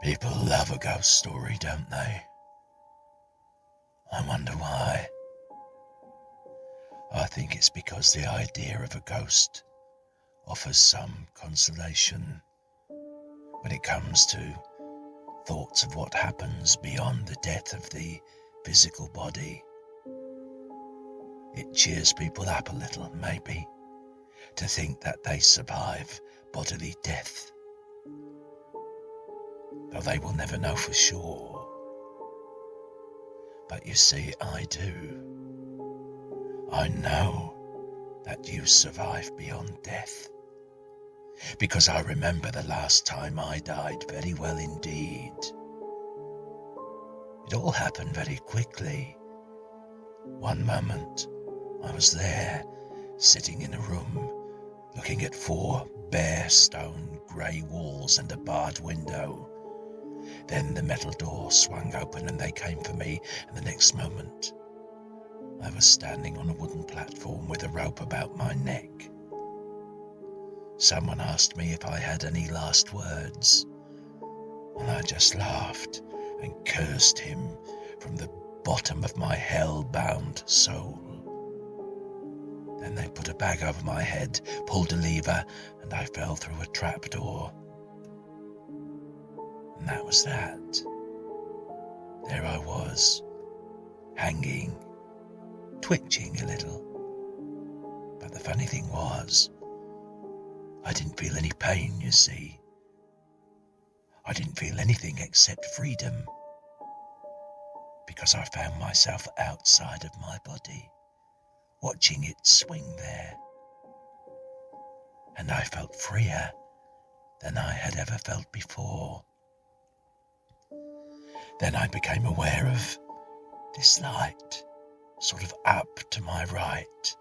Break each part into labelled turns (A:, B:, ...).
A: People love a ghost story, don't they? I wonder why. I think it's because the idea of a ghost offers some consolation when it comes to thoughts of what happens beyond the death of the physical body. It cheers people up a little, maybe, to think that they survive bodily death, though they will never know for sure. But you see, I do. I know that you survive beyond death, because I remember the last time I died very well indeed. It all happened very quickly. One moment, I was there, sitting in a room, looking at 4 bare stone grey walls and a barred window. Then the metal door swung open and they came for me, and the next moment I was standing on a wooden platform with a rope about my neck. Someone asked me if I had any last words, and I just laughed and cursed him from the bottom of my hell-bound soul. Then they put a bag over my head, pulled a lever, and I fell through a trapdoor. And that was that. There I was, hanging, twitching a little. But the funny thing was, I didn't feel any pain, you see. I didn't feel anything except freedom, because I found myself outside of my body, watching it swing there. And I felt freer than I had ever felt before. Then I became aware of this light, sort of up to my right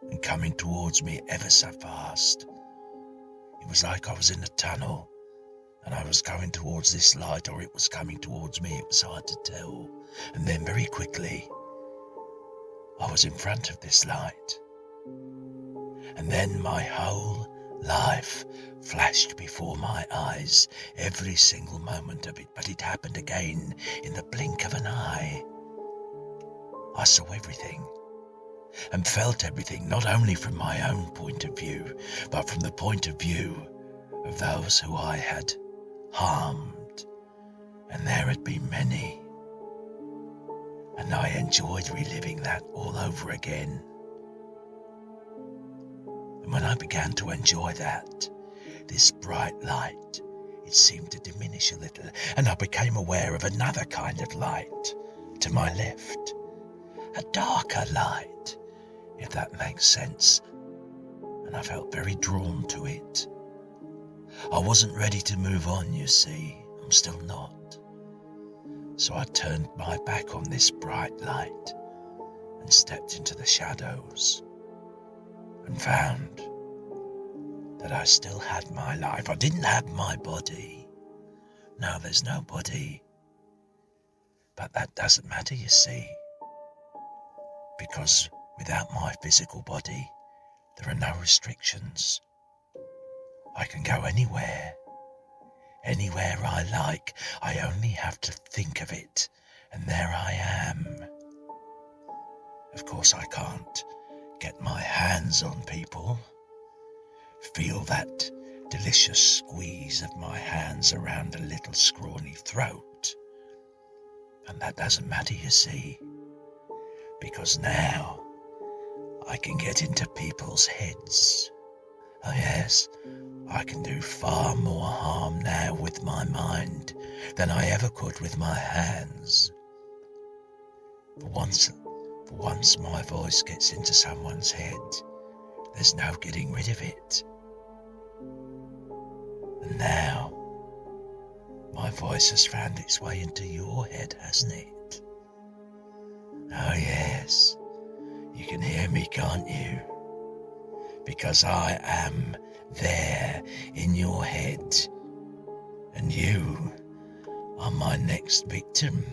A: and coming towards me ever so fast. It was like I was in a tunnel and I was going towards this light, or it was coming towards me. It was hard to tell. And then very quickly, I was in front of this light. And then my whole life flashed before my eyes, every single moment of it, but it happened again in the blink of an eye. I saw everything and felt everything, not only from my own point of view, but from the point of view of those who I had harmed, and there had been many. And I enjoyed reliving that all over again. And when I began to enjoy that, this bright light, it seemed to diminish a little, and I became aware of another kind of light to my left, a darker light, if that makes sense, and I felt very drawn to it. I wasn't ready to move on, you see. I'm still not. So I turned my back on this bright light and stepped into the shadows and found that I still had my life. I didn't have my body. No, there's no body. But that doesn't matter, you see, because without my physical body, there are no restrictions. I can go anywhere I like. I only have to think of it, and there I am. Of course, I can't get my hands on people, feel that delicious squeeze of my hands around a little scrawny throat. And that doesn't matter, you see, because now I can get into people's heads. Oh yes, I can do far more harm now with my mind than I ever could with my hands. For once my voice gets into someone's head, there's no getting rid of it. And now, my voice has found its way into your head, hasn't it? Oh yes, you can hear me, can't you? Because I am there in your head, and you are my next victim.